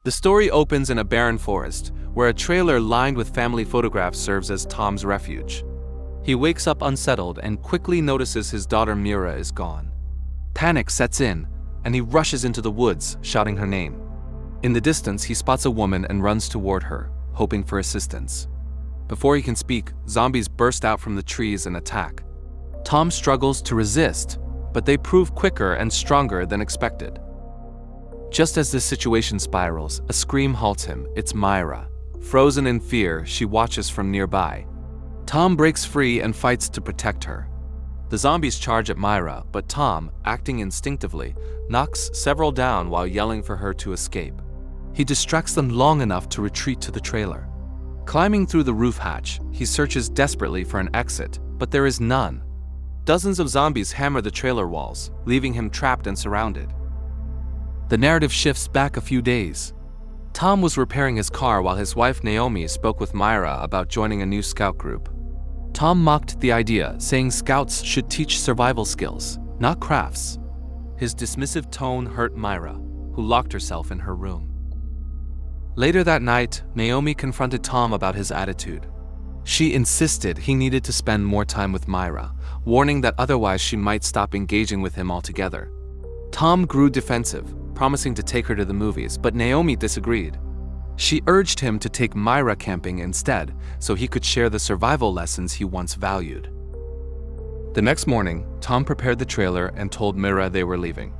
The story opens in a barren forest, where a trailer lined with family photographs serves as Tom's refuge. He wakes up unsettled and quickly notices his daughter Meera is gone. Panic sets in, and he rushes into the woods, shouting her name. In the distance, he spots a woman and runs toward her, hoping for assistance. Before he can speak, zombies burst out from the trees and attack. Tom struggles to resist, but they prove quicker and stronger than expected. Just as this situation spirals, a scream halts him. It's Meera. Frozen in fear, she watches from nearby. Tom breaks free and fights to protect her. The zombies charge at Meera, but Tom, acting instinctively, knocks several down while yelling for her to escape. He distracts them long enough to retreat to the trailer. Climbing through the roof hatch, he searches desperately for an exit, but there is none. Dozens of zombies hammer the trailer walls, leaving him trapped and surrounded. The narrative shifts back a few days. Tom was repairing his car while his wife Naomi spoke with Meera about joining a new scout group. Tom mocked the idea, saying scouts should teach survival skills, not crafts. His dismissive tone hurt Meera, who locked herself in her room. Later that night, Naomi confronted Tom about his attitude. She insisted he needed to spend more time with Meera, warning that otherwise she might stop engaging with him altogether. Tom grew defensive, promising to take her to the movies, but Naomi disagreed. She urged him to take Meera camping instead, so he could share the survival lessons he once valued. The next morning, Tom prepared the trailer and told Meera they were leaving.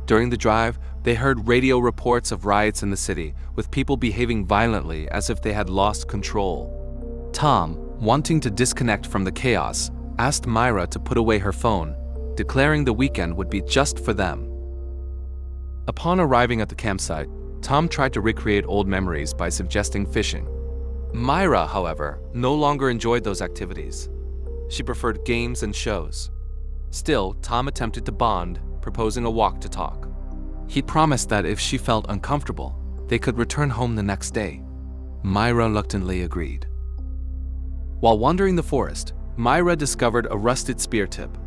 During the drive, they heard radio reports of riots in the city, with people behaving violently as if they had lost control. Tom, wanting to disconnect from the chaos, asked Meera to put away her phone, declaring the weekend would be just for them. Upon arriving at the campsite, Tom tried to recreate old memories by suggesting fishing. Meera, however, no longer enjoyed those activities. She preferred games and shows. Still, Tom attempted to bond, proposing a walk to talk. He promised that if she felt uncomfortable, they could return home the next day. Meera reluctantly agreed. While wandering the forest, Meera discovered a rusted spear tip.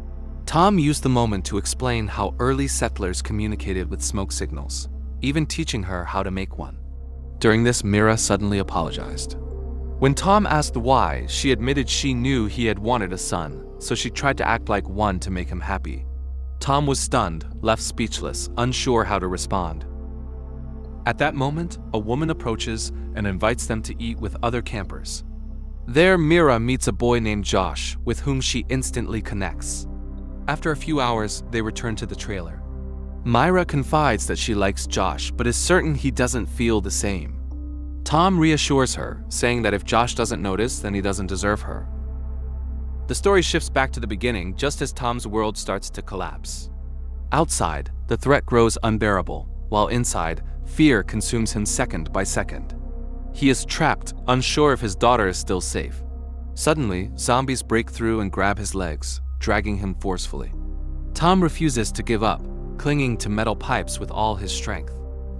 Tom used the moment to explain how early settlers communicated with smoke signals, even teaching her how to make one. During this, Meera suddenly apologized. When Tom asked why, she admitted she knew he had wanted a son, so she tried to act like one to make him happy. Tom was stunned, left speechless, unsure how to respond. At that moment, a woman approaches and invites them to eat with other campers. There, Meera meets a boy named Josh, with whom she instantly connects. After a few hours, they return to the trailer. Meera confides that she likes Josh, but is certain he doesn't feel the same. Tom reassures her, saying that if Josh doesn't notice, then he doesn't deserve her. The story shifts back to the beginning just as Tom's world starts to collapse. Outside, the threat grows unbearable, while inside, fear consumes him second by second. He is trapped, unsure if his daughter is still safe. Suddenly, zombies break through and grab his legs, dragging him forcefully. Tom refuses to give up, clinging to metal pipes with all his strength.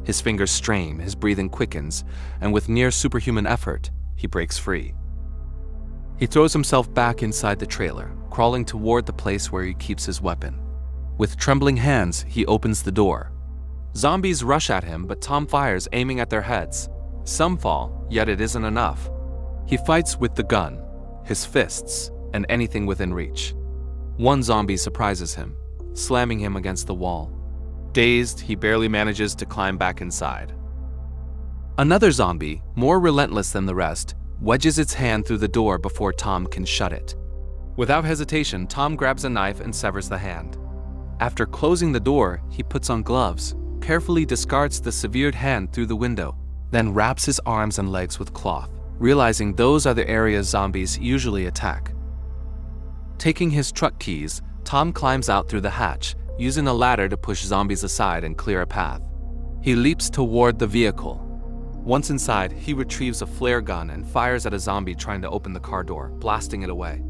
His fingers strain, his breathing quickens, and with near superhuman effort, he breaks free. He throws himself back inside the trailer, crawling toward the place where he keeps his weapon. With trembling hands, he opens the door. Zombies rush at him, but Tom fires, aiming at their heads. Some fall, yet it isn't enough. He fights with the gun, his fists, and anything within reach. One zombie surprises him, slamming him against the wall. Dazed, he barely manages to climb back inside. Another zombie, more relentless than the rest, wedges its hand through the door before Tom can shut it. Without hesitation, Tom grabs a knife and severs the hand. After closing the door, he puts on gloves, carefully discards the severed hand through the window, then wraps his arms and legs with cloth, realizing those are the areas zombies usually attack. Taking his truck keys, Tom climbs out through the hatch, using a ladder to push zombies aside and clear a path. He leaps toward the vehicle. Once inside, he retrieves a flare gun and fires at a zombie trying to open the car door, blasting it away.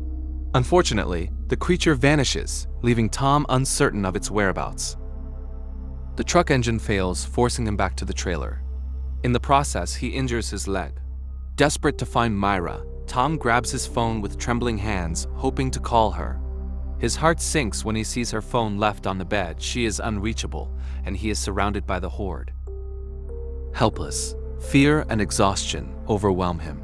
Unfortunately, the creature vanishes, leaving Tom uncertain of its whereabouts. The truck engine fails, forcing him back to the trailer. In the process, he injures his leg. Desperate to find Meera, Tom grabs his phone with trembling hands, hoping to call her. His heart sinks when he sees her phone left on the bed. She is unreachable, and he is surrounded by the horde. Helpless, fear and exhaustion overwhelm him.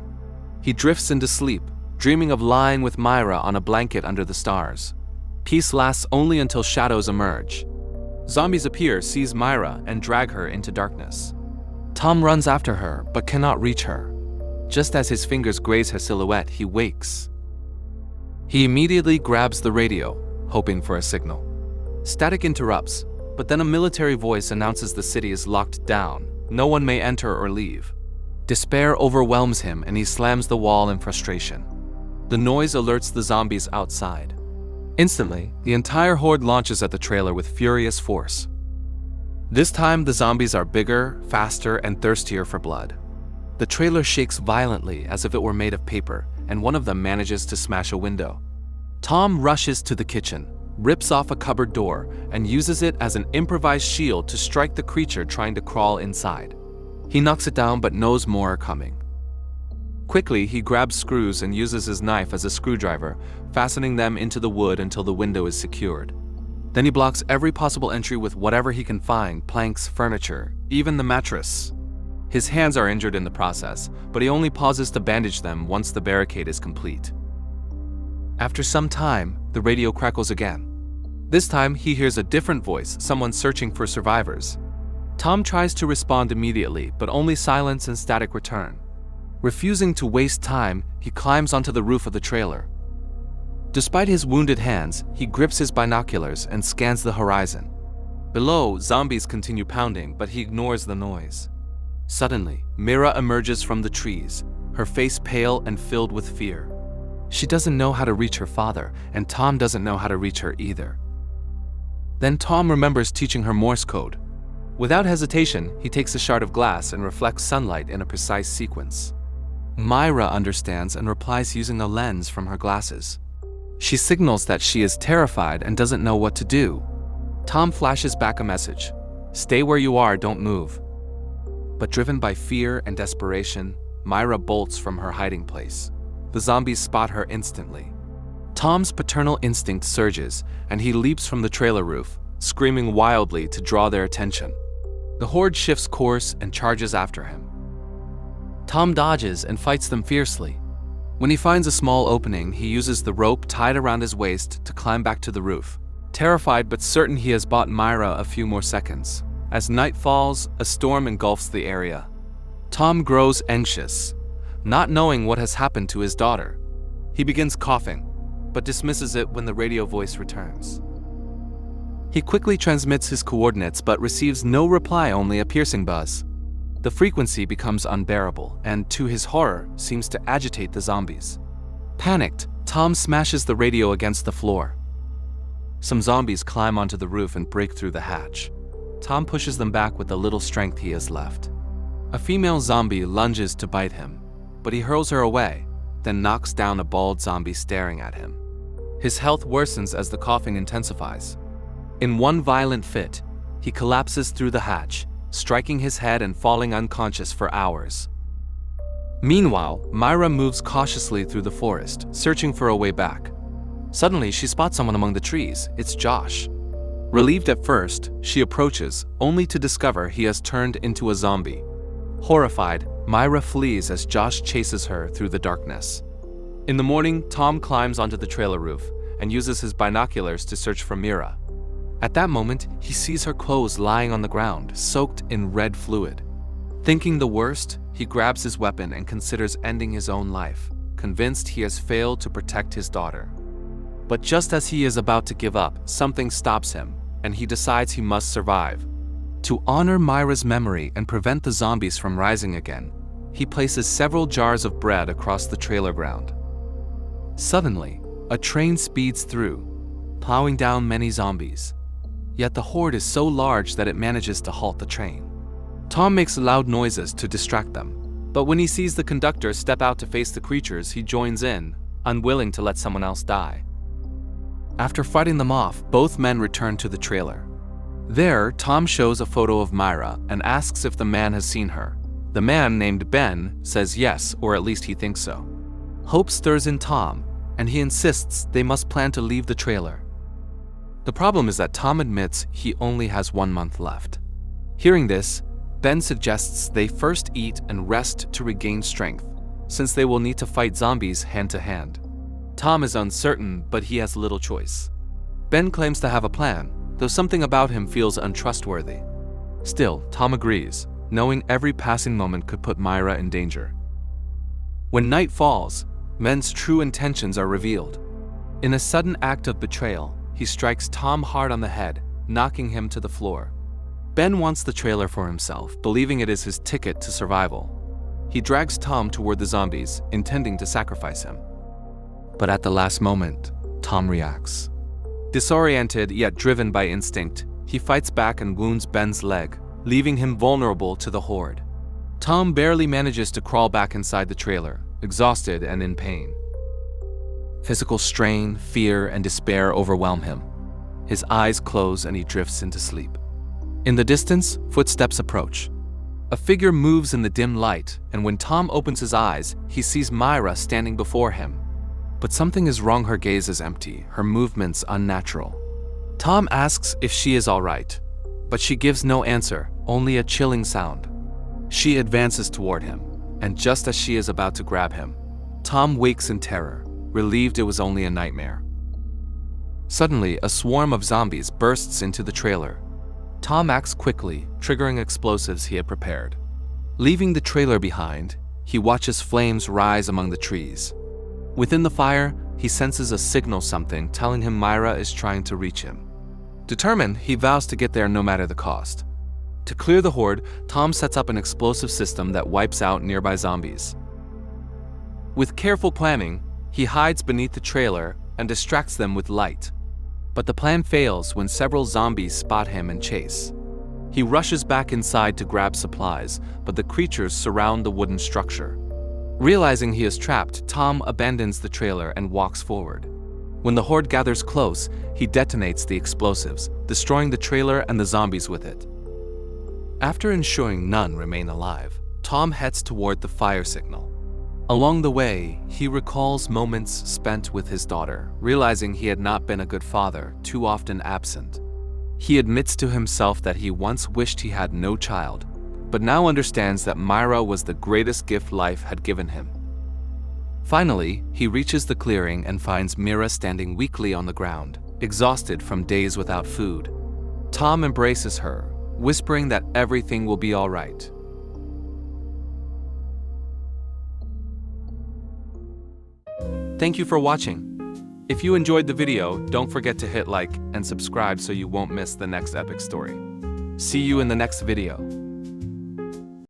He drifts into sleep, dreaming of lying with Meera on a blanket under the stars. Peace lasts only until shadows emerge. Zombies appear, seize Meera, and drag her into darkness. Tom runs after her, but cannot reach her. Just as his fingers graze her silhouette, he wakes. He immediately grabs the radio, hoping for a signal. Static interrupts, but then a military voice announces the city is locked down. No one may enter or leave. Despair overwhelms him and he slams the wall in frustration. The noise alerts the zombies outside. Instantly, the entire horde launches at the trailer with furious force. This time, the zombies are bigger, faster, and thirstier for blood. The trailer shakes violently as if it were made of paper, and one of them manages to smash a window. Tom rushes to the kitchen, rips off a cupboard door, and uses it as an improvised shield to strike the creature trying to crawl inside. He knocks it down but knows more are coming. Quickly, he grabs screws and uses his knife as a screwdriver, fastening them into the wood until the window is secured. Then he blocks every possible entry with whatever he can find, planks, furniture, even the mattress. His hands are injured in the process, but he only pauses to bandage them once the barricade is complete. After some time, the radio crackles again. This time, he hears a different voice, someone searching for survivors. Tom tries to respond immediately, but only silence and static return. Refusing to waste time, he climbs onto the roof of the trailer. Despite his wounded hands, he grips his binoculars and scans the horizon. Below, zombies continue pounding, but he ignores the noise. Suddenly, Meera emerges from the trees, her face pale and filled with fear. She doesn't know how to reach her father, and Tom doesn't know how to reach her either. Then Tom remembers teaching her Morse code. Without hesitation, he takes a shard of glass and reflects sunlight in a precise sequence. Meera understands and replies using a lens from her glasses. She signals that she is terrified and doesn't know what to do. Tom flashes back a message: "Stay where you are, don't move." But driven by fear and desperation, Meera bolts from her hiding place. The zombies spot her instantly. Tom's paternal instinct surges, and he leaps from the trailer roof, screaming wildly to draw their attention. The horde shifts course and charges after him. Tom dodges and fights them fiercely. When he finds a small opening, he uses the rope tied around his waist to climb back to the roof, terrified but certain he has bought Meera a few more seconds. As night falls, a storm engulfs the area. Tom grows anxious, not knowing what has happened to his daughter. He begins coughing, but dismisses it when the radio voice returns. He quickly transmits his coordinates but receives no reply, only a piercing buzz. The frequency becomes unbearable and, to his horror, seems to agitate the zombies. Panicked, Tom smashes the radio against the floor. Some zombies climb onto the roof and break through the hatch. Tom pushes them back with the little strength he has left. A female zombie lunges to bite him, but he hurls her away, then knocks down a bald zombie staring at him. His health worsens as the coughing intensifies. In one violent fit, he collapses through the hatch, striking his head and falling unconscious for hours. Meanwhile, Meera moves cautiously through the forest, searching for a way back. Suddenly, she spots someone among the trees. It's Josh. Relieved at first, she approaches, only to discover he has turned into a zombie. Horrified, Meera flees as Josh chases her through the darkness. In the morning, Tom climbs onto the trailer roof and uses his binoculars to search for Meera. At that moment, he sees her clothes lying on the ground, soaked in red fluid. Thinking the worst, he grabs his weapon and considers ending his own life, convinced he has failed to protect his daughter. But just as he is about to give up, something stops him, and he decides he must survive. To honor Meera's memory and prevent the zombies from rising again, he places several jars of bread across the trailer ground. Suddenly, a train speeds through, plowing down many zombies. Yet the horde is so large that it manages to halt the train. Tom makes loud noises to distract them, but when he sees the conductor step out to face the creatures, he joins in, unwilling to let someone else die. After fighting them off, both men return to the trailer. There, Tom shows a photo of Meera and asks if the man has seen her. The man, named Ben, says yes, or at least he thinks so. Hope stirs in Tom, and he insists they must plan to leave the trailer. The problem is that Tom admits he only has 1 month left. Hearing this, Ben suggests they first eat and rest to regain strength, since they will need to fight zombies hand to hand. Tom is uncertain, but he has little choice. Ben claims to have a plan, though something about him feels untrustworthy. Still, Tom agrees, knowing every passing moment could put Meera in danger. When night falls, Ben's true intentions are revealed. In a sudden act of betrayal, he strikes Tom hard on the head, knocking him to the floor. Ben wants the trailer for himself, believing it is his ticket to survival. He drags Tom toward the zombies, intending to sacrifice him. But at the last moment, Tom reacts. Disoriented yet driven by instinct, he fights back and wounds Ben's leg, leaving him vulnerable to the horde. Tom barely manages to crawl back inside the trailer, exhausted and in pain. Physical strain, fear, and despair overwhelm him. His eyes close and he drifts into sleep. In the distance, footsteps approach. A figure moves in the dim light, and when Tom opens his eyes, he sees Meera standing before him. But something is wrong. Her gaze is empty, her movements unnatural. Tom asks if she is all right, but she gives no answer, only a chilling sound. She advances toward him, and just as she is about to grab him, Tom wakes in terror, relieved it was only a nightmare. Suddenly, a swarm of zombies bursts into the trailer. Tom acts quickly, triggering explosives he had prepared. Leaving the trailer behind, he watches flames rise among the trees. Within the fire, he senses a signal, something telling him Meera is trying to reach him. Determined, he vows to get there no matter the cost. To clear the horde, Tom sets up an explosive system that wipes out nearby zombies. With careful planning, he hides beneath the trailer and distracts them with light. But the plan fails when several zombies spot him and chase. He rushes back inside to grab supplies, but the creatures surround the wooden structure. Realizing he is trapped, Tom abandons the trailer and walks forward. When the horde gathers close, he detonates the explosives, destroying the trailer and the zombies with it. After ensuring none remain alive, Tom heads toward the fire signal. Along the way, he recalls moments spent with his daughter, realizing he had not been a good father, too often absent. He admits to himself that he once wished he had no child, but now understands that Meera was the greatest gift life had given him. Finally, he reaches the clearing and finds Meera standing weakly on the ground, exhausted from days without food. Tom embraces her, whispering that everything will be all right. Thank you for watching. If you enjoyed the video, don't forget to hit like and subscribe so you won't miss the next epic story. See you in the next video.